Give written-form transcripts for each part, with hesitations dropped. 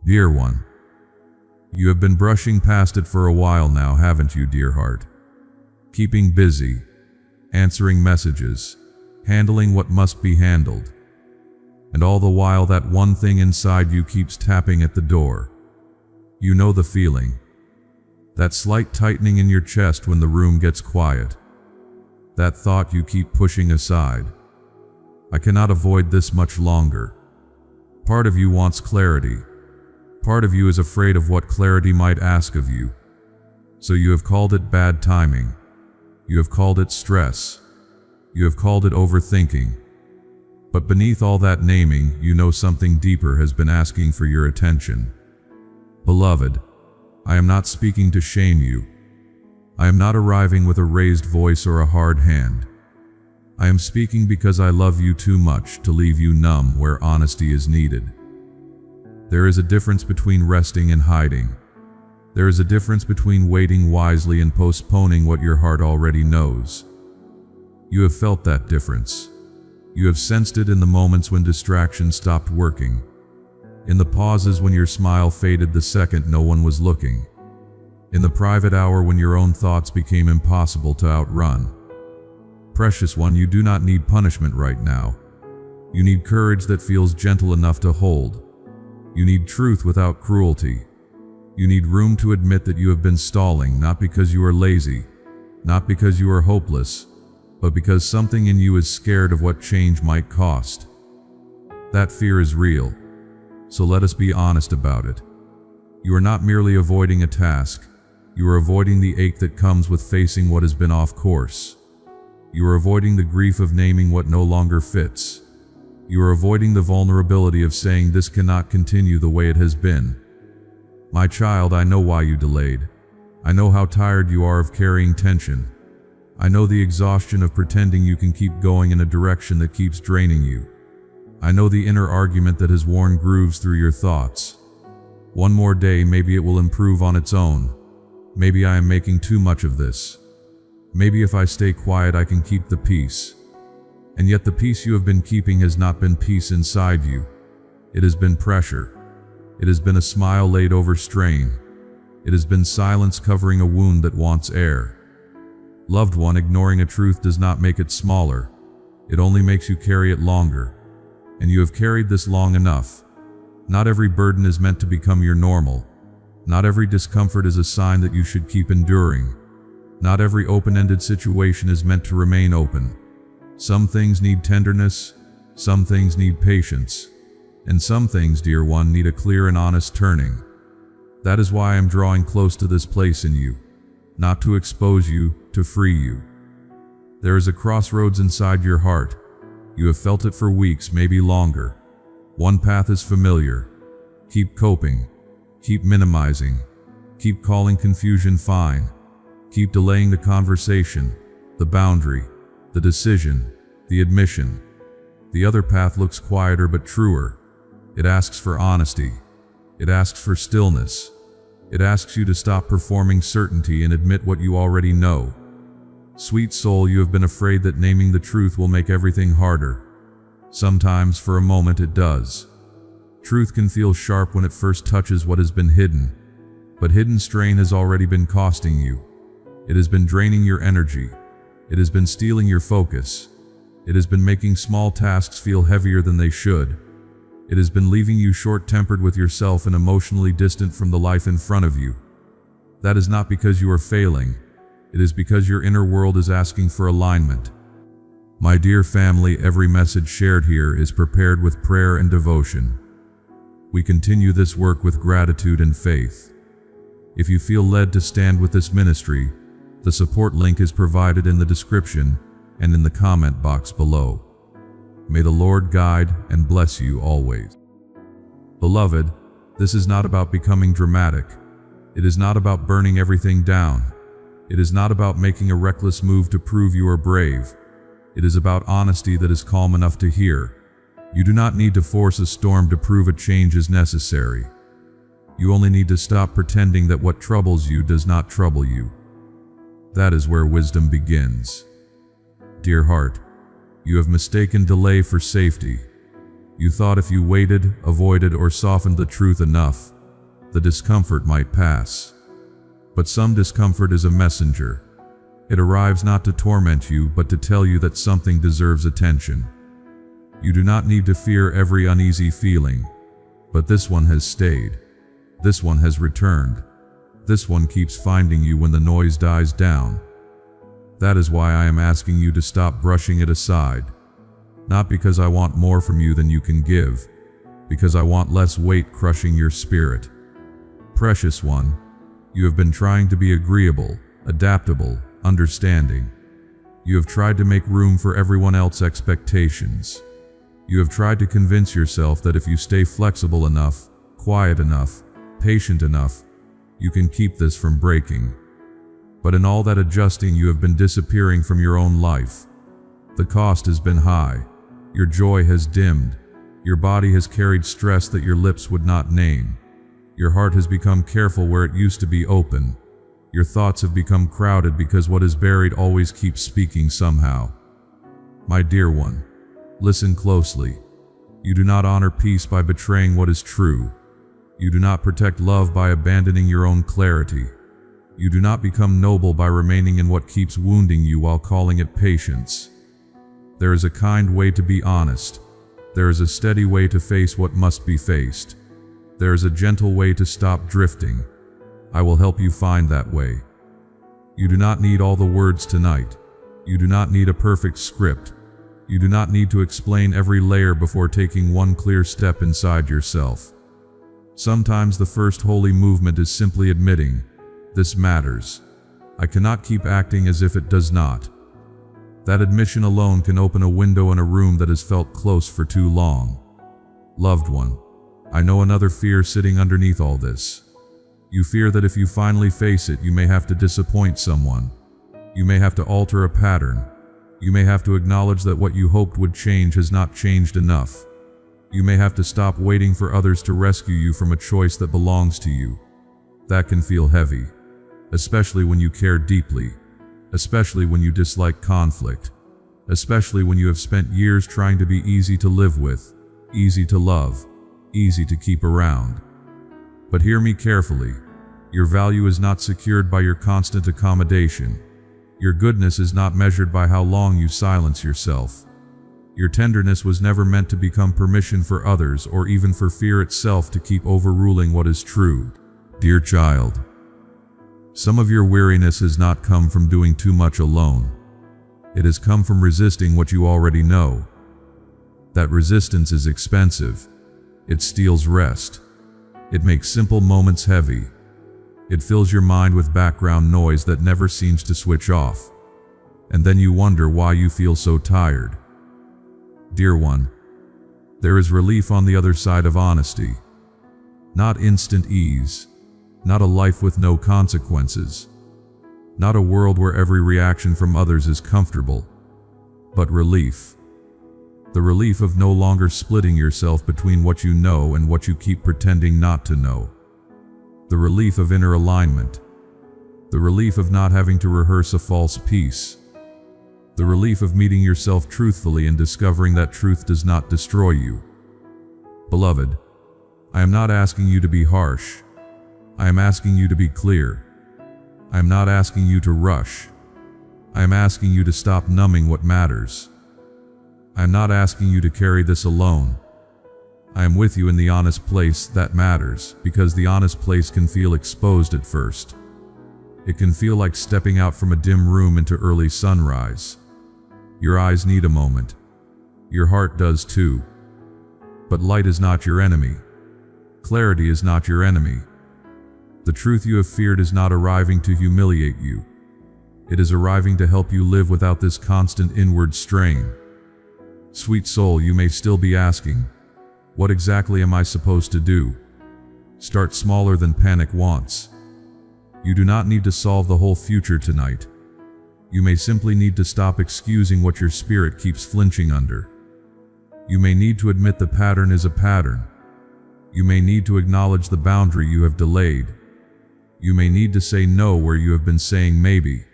Dear one, you have been brushing past it for a while now, haven't you, dear heart? Keeping busy, answering messages, handling what must be handled. And all the while that one thing inside you keeps tapping at the door. You know the feeling. That slight tightening in your chest when the room gets quiet. That thought you keep pushing aside. I cannot avoid this much longer. Part of you wants clarity. Part of you is afraid of what clarity might ask of you. So you have called it bad timing. You have called it stress. You have called it overthinking. But beneath all that naming, you know something deeper has been asking for your attention. Beloved, I am not speaking to shame you. I am not arriving with a raised voice or a hard hand. I am speaking because I love you too much to leave you numb where honesty is needed. There is a difference between resting and hiding. There is a difference between waiting wisely and postponing what your heart already knows. You have felt that difference. You have sensed it in the moments when distraction stopped working, in the pauses when your smile faded the second no one was looking, in the private hour when your own thoughts became impossible to outrun. Precious one, you do not need punishment right now. You need courage that feels gentle enough to hold. You need truth without cruelty. You need room to admit that you have been stalling, not because you are lazy, not because you are hopeless, but because something in you is scared of what change might cost. That fear is real, so let us be honest about it. You are not merely avoiding a task, you are avoiding the ache that comes with facing what has been off course. You are avoiding the grief of naming what no longer fits. You are avoiding the vulnerability of saying this cannot continue the way it has been. My child, I know why you delayed. I know how tired you are of carrying tension. I know the exhaustion of pretending you can keep going in a direction that keeps draining you. I know the inner argument that has worn grooves through your thoughts. One more day, maybe it will improve on its own. Maybe I am making too much of this. Maybe if I stay quiet I can keep the peace. And yet the peace you have been keeping has not been peace inside you. It has been pressure. It has been a smile laid over strain. It has been silence covering a wound that wants air. Loved one, ignoring a truth does not make it smaller. It only makes you carry it longer. And you have carried this long enough. Not every burden is meant to become your normal. Not every discomfort is a sign that you should keep enduring. Not every open-ended situation is meant to remain open. Some things need tenderness, some things need patience, and some things, dear one, need a clear and honest turning. That is why I am drawing close to this place in you, not to expose you, to free you. There is a crossroads inside your heart. You have felt it for weeks, maybe longer. One path is familiar. Keep coping. Keep minimizing. Keep calling confusion fine. Keep delaying the conversation, the boundary, the decision, the admission. The other path looks quieter but truer. It asks for honesty. It asks for stillness. It asks you to stop performing certainty and admit what you already know. Sweet soul, you have been afraid that naming the truth will make everything harder. Sometimes, for a moment, it does. Truth can feel sharp when it first touches what has been hidden, but hidden strain has already been costing you. It has been draining your energy. It has been stealing your focus. It has been making small tasks feel heavier than they should. It has been leaving you short-tempered with yourself and emotionally distant from the life in front of you. That is not because you are failing. It is because your inner world is asking for alignment. My dear family, every message shared here is prepared with prayer and devotion. We continue this work with gratitude and faith. If you feel led to stand with this ministry, the support link is provided in the description and in the comment box below. May the Lord guide and bless you always. Beloved, this is not about becoming dramatic. It is not about burning everything down. It is not about making a reckless move to prove you are brave. It is about honesty that is calm enough to hear. You do not need to force a storm to prove a change is necessary. You only need to stop pretending that what troubles you does not trouble you. That is where wisdom begins. Dear heart, you have mistaken delay for safety. You thought if you waited, avoided, or softened the truth enough, the discomfort might pass. But some discomfort is a messenger. It arrives not to torment you, but to tell you that something deserves attention. You do not need to fear every uneasy feeling, but this one has stayed. This one has returned. This one keeps finding you when the noise dies down. That is why I am asking you to stop brushing it aside. Not because I want more from you than you can give, because I want less weight crushing your spirit. Precious one, you have been trying to be agreeable, adaptable, understanding. You have tried to make room for everyone else's expectations. You have tried to convince yourself that if you stay flexible enough, quiet enough, patient enough, you can keep this from breaking. But in all that adjusting, you have been disappearing from your own life. The cost has been high. Your joy has dimmed. Your body has carried stress that your lips would not name. Your heart has become careful where it used to be open. Your thoughts have become crowded because what is buried always keeps speaking somehow. My dear one, listen closely. You do not honor peace by betraying what is true. You do not protect love by abandoning your own clarity. You do not become noble by remaining in what keeps wounding you while calling it patience. There is a kind way to be honest. There is a steady way to face what must be faced. There is a gentle way to stop drifting. I will help you find that way. You do not need all the words tonight. You do not need a perfect script. You do not need to explain every layer before taking one clear step inside yourself. Sometimes the first holy movement is simply admitting, this matters. I cannot keep acting as if it does not. That admission alone can open a window in a room that has felt close for too long. Loved one, I know another fear sitting underneath all this. You fear that if you finally face it, you may have to disappoint someone. You may have to alter a pattern. You may have to acknowledge that what you hoped would change has not changed enough. You may have to stop waiting for others to rescue you from a choice that belongs to you. That can feel heavy, especially when you care deeply, especially when you dislike conflict, especially when you have spent years trying to be easy to live with, easy to love, easy to keep around. But hear me carefully. Your value is not secured by your constant accommodation. Your goodness is not measured by how long you silence yourself. Your tenderness was never meant to become permission for others or even for fear itself to keep overruling what is true. Dear child, some of your weariness has not come from doing too much alone. It has come from resisting what you already know. That resistance is expensive. It steals rest. It makes simple moments heavy. It fills your mind with background noise that never seems to switch off. And then you wonder why you feel so tired. Dear one, there is relief on the other side of honesty. Not instant ease. Not a life with no consequences. Not a world where every reaction from others is comfortable. But relief. The relief of no longer splitting yourself between what you know and what you keep pretending not to know. The relief of inner alignment. The relief of not having to rehearse a false peace. The relief of meeting yourself truthfully and discovering that truth does not destroy you. Beloved, I am not asking you to be harsh. I am asking you to be clear. I am not asking you to rush. I am asking you to stop numbing what matters. I am not asking you to carry this alone. I am with you in the honest place that matters, because the honest place can feel exposed at first. It can feel like stepping out from a dim room into early sunrise. Your eyes need a moment. Your heart does too. But light is not your enemy. Clarity is not your enemy. The truth you have feared is not arriving to humiliate you. It is arriving to help you live without this constant inward strain. Sweet soul, you may still be asking, what exactly am I supposed to do? Start smaller than panic wants. You do not need to solve the whole future tonight. You may simply need to stop excusing what your spirit keeps flinching under. You may need to admit the pattern is a pattern. You may need to acknowledge the boundary you have delayed. You may need to say no where you have been saying maybe.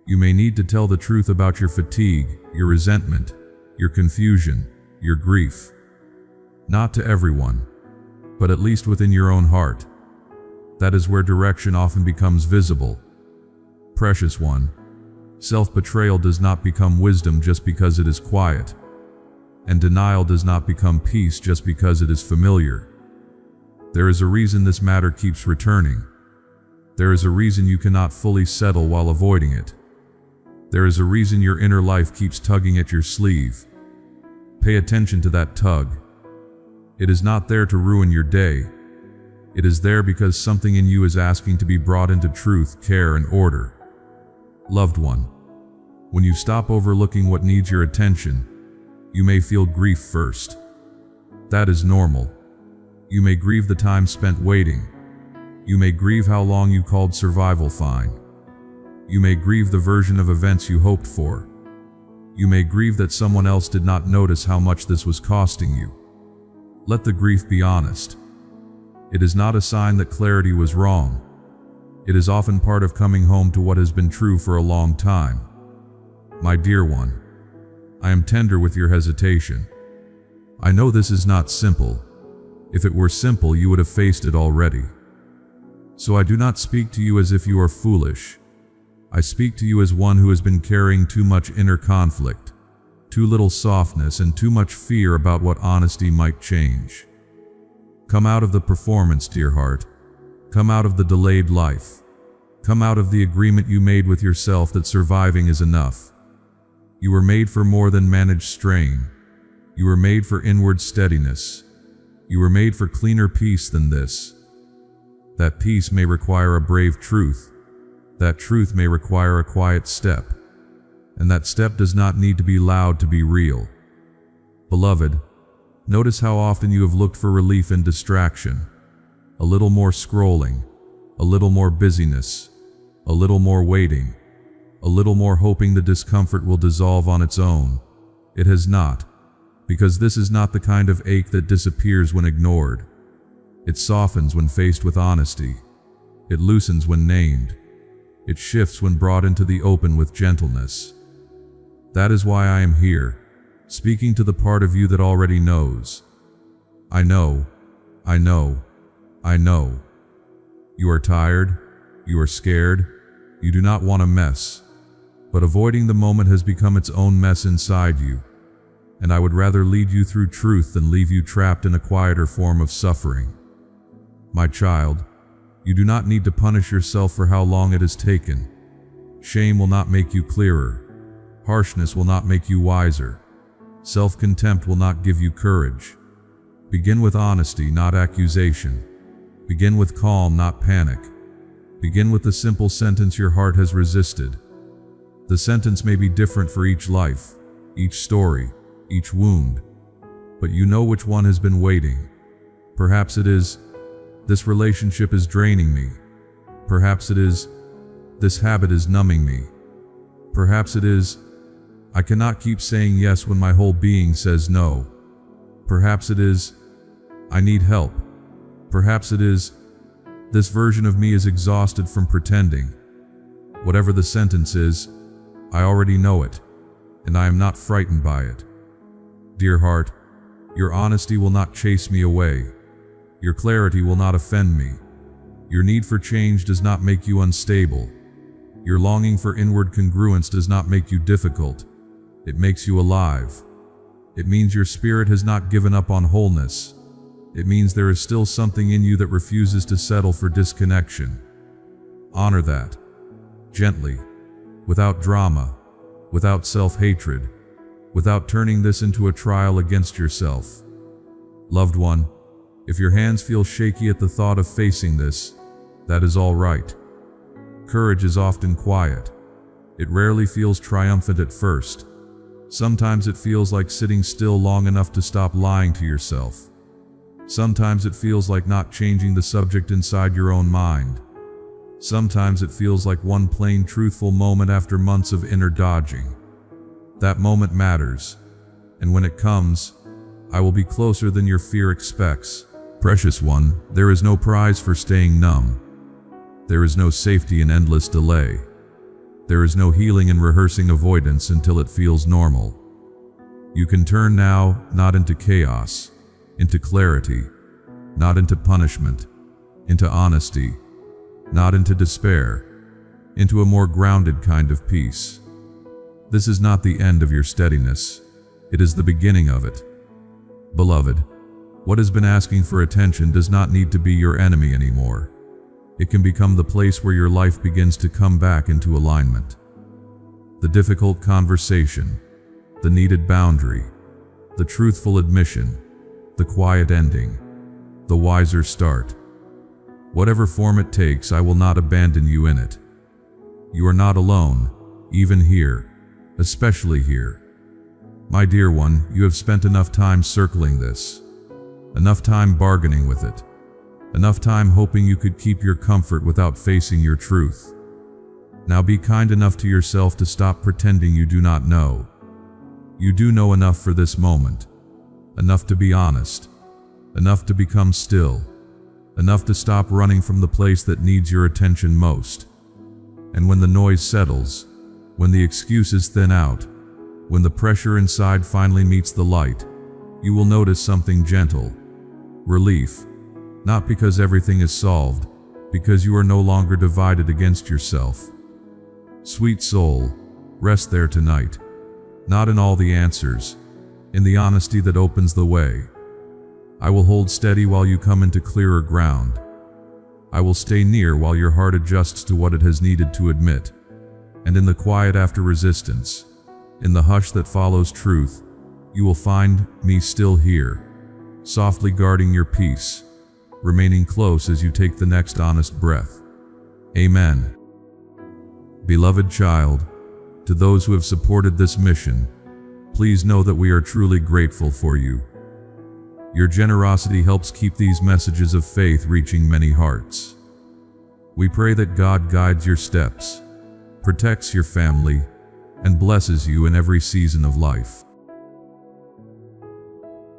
You may need to tell the truth about your fatigue, your resentment, your confusion, your grief. Not to everyone, but at least within your own heart. That is where direction often becomes visible. Precious one, self-betrayal does not become wisdom just because it is quiet, and denial does not become peace just because it is familiar. There is a reason this matter keeps returning. There is a reason you cannot fully settle while avoiding it. There is a reason your inner life keeps tugging at your sleeve. Pay attention to that tug. It is not there to ruin your day. It is there because something in you is asking to be brought into truth, care, and order. Loved one, when you stop overlooking what needs your attention, you may feel grief first. That is normal. You may grieve the time spent waiting. You may grieve how long you called survival fine. You may grieve the version of events you hoped for. You may grieve that someone else did not notice how much this was costing you. Let the grief be honest. It is not a sign that clarity was wrong. It is often part of coming home to what has been true for a long time. My dear one, I am tender with your hesitation. I know this is not simple. If it were simple, you would have faced it already. So I do not speak to you as if you are foolish. I speak to you as one who has been carrying too much inner conflict, too little softness, and too much fear about what honesty might change. Come out of the performance, dear heart. Come out of the delayed life. Come out of the agreement you made with yourself that surviving is enough. You were made for more than managed strain. You were made for inward steadiness. You were made for cleaner peace than this. That peace may require a brave truth. That truth may require a quiet step. And that step does not need to be loud to be real. Beloved, notice how often you have looked for relief in distraction. A little more scrolling, a little more busyness, a little more waiting, a little more hoping the discomfort will dissolve on its own. It has not, because this is not the kind of ache that disappears when ignored. It softens when faced with honesty. It loosens when named. It shifts when brought into the open with gentleness. That is why I am here, speaking to the part of you that already knows. I know, I know, I know. You are tired, you are scared, you do not want a mess, but avoiding the moment has become its own mess inside you, and I would rather lead you through truth than leave you trapped in a quieter form of suffering. My child, you do not need to punish yourself for how long it has taken. Shame will not make you clearer. Harshness will not make you wiser. Self-contempt will not give you courage. Begin with honesty, not accusation. Begin with calm, not panic. Begin with the simple sentence your heart has resisted. The sentence may be different for each life, each story, each wound, but you know which one has been waiting. Perhaps it is, this relationship is draining me. Perhaps it is, this habit is numbing me. Perhaps it is, I cannot keep saying yes when my whole being says no. Perhaps it is, I need help. Perhaps it is, this version of me is exhausted from pretending. Whatever the sentence is, I already know it, and I am not frightened by it. Dear heart, your honesty will not chase me away. Your clarity will not offend me. Your need for change does not make you unstable. Your longing for inward congruence does not make you difficult. It makes you alive. It means your spirit has not given up on wholeness. It means there is still something in you that refuses to settle for disconnection. Honor that. Gently, without drama, without self-hatred, without turning this into a trial against yourself. Loved one, if your hands feel shaky at the thought of facing this, that is all right. Courage is often quiet. It rarely feels triumphant at first. Sometimes it feels like sitting still long enough to stop lying to yourself. Sometimes it feels like not changing the subject inside your own mind. Sometimes it feels like one plain truthful moment after months of inner dodging. That moment matters, and when it comes, I will be closer than your fear expects. Precious one, there is no prize for staying numb. There is no safety in endless delay. There is no healing in rehearsing avoidance until it feels normal. You can turn now, not into chaos, into clarity, not into punishment, into honesty, not into despair, into a more grounded kind of peace. This is not the end of your steadiness, it is the beginning of it. Beloved, what has been asking for attention does not need to be your enemy anymore. It can become the place where your life begins to come back into alignment. The difficult conversation, the needed boundary, the truthful admission, the quiet ending, the wiser start. Whatever form it takes, I will not abandon you in it. You are not alone, even here, especially here. My dear one, you have spent enough time circling this, enough time bargaining with it, enough time hoping you could keep your comfort without facing your truth. Now be kind enough to yourself to stop pretending you do not know. You do know enough for this moment, enough to be honest, enough to become still, enough to stop running from the place that needs your attention most. And when the noise settles, when the excuses thin out, when the pressure inside finally meets the light, you will notice something gentle, relief, not because everything is solved, because you are no longer divided against yourself. Sweet soul, rest there tonight, not in all the answers, in the honesty that opens the way. I will hold steady while you come into clearer ground. I will stay near while your heart adjusts to what it has needed to admit. And in the quiet after resistance, in the hush that follows truth, you will find me still here, softly guarding your peace, remaining close as you take the next honest breath. Amen. Beloved child, to those who have supported this mission, please know that we are truly grateful for you. Your generosity helps keep these messages of faith reaching many hearts. We pray that God guides your steps, protects your family, and blesses you in every season of life.